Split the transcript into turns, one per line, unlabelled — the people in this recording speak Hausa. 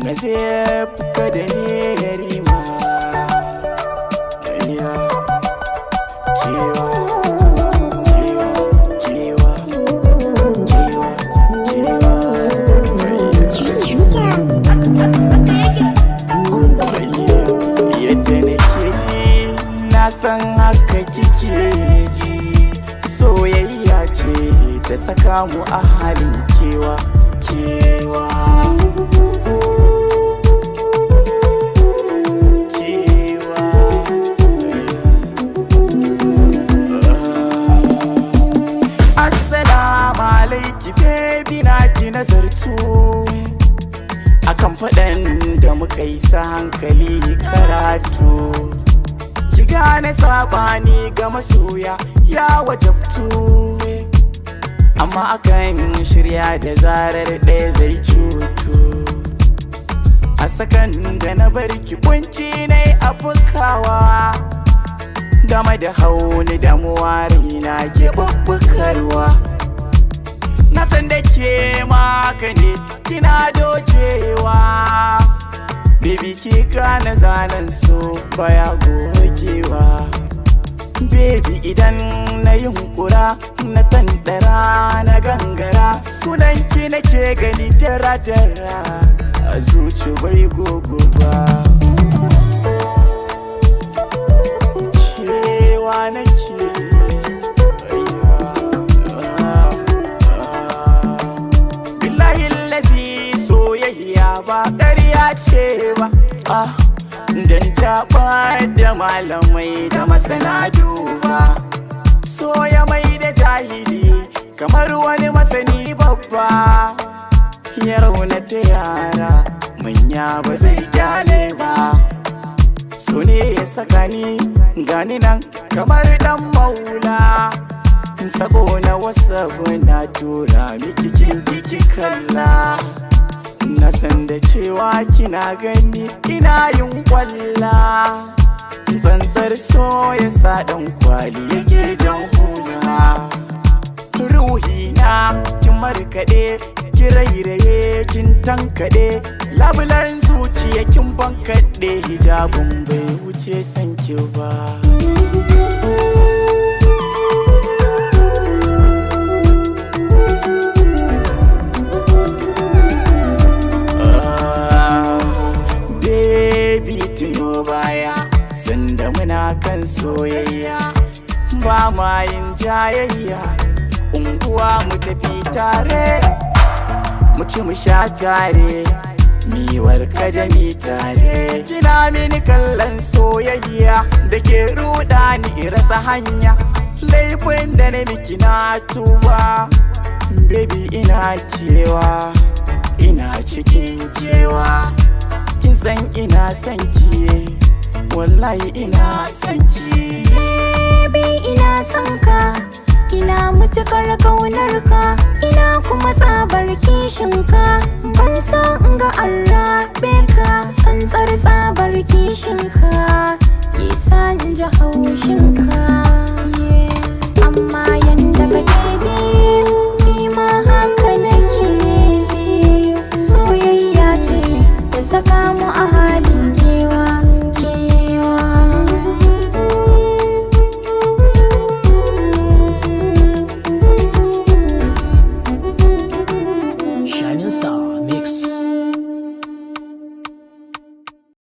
nazir kada ne yarima kewa yadda nake ji na san haka kike ji soyayya ce ta saka mu a halin kewa Assalamu alaiki baby na ji nazartu akan faɗan da muka yi sa hankali karatu ki gane sabani ga masoya ya wajabtu amma akan shirya da zarar ɗaya zai cutu a sakan da na barki kunci na yi abukawa game da hauni damuwa raina ke bubbukarwa na san da ke maka ne kina dojewa baby ki gane zanen so baya gogewa baby idan na yunkura na tandara na gangara sunanki nake gani dara a zuci bai gogo ba kewa nake ba ƙarya ce ba don taɓa da malamai da masana duba soya mai da jahili kamar wani masani babba ya raunata yara manya ba zai kyale ba so ne ya saka ni gani nan kamar dan maula sako na wasa na tura miki kin kiki kalla na san da cewa kina gani ina yin kwalla tsantsar so ya sa dan kwali yake jan hula ruhina kin markaɗe ki rairaye kin tankaɗe labulan zuciya kin bankaɗe hijabun bai wuce sanki ba baya sanda muna kan soyayya ba ma yin jayayya unguwa mu tafi tare mu ci mu sha tare miwar kajami tare kina mini kallon soyayya da ke ruɗa ni rasa hanya laifin da na miki na tuba baby ina kewa ina cikin kewa kin san ina son ki wallahi ina son ki
baby ina son ka ina mutukar kaunar ka ina kuma tsabar kishin ka ban so in ga an rabe ka tsantsar tsabar kishin ka ke sa in ji haushin ka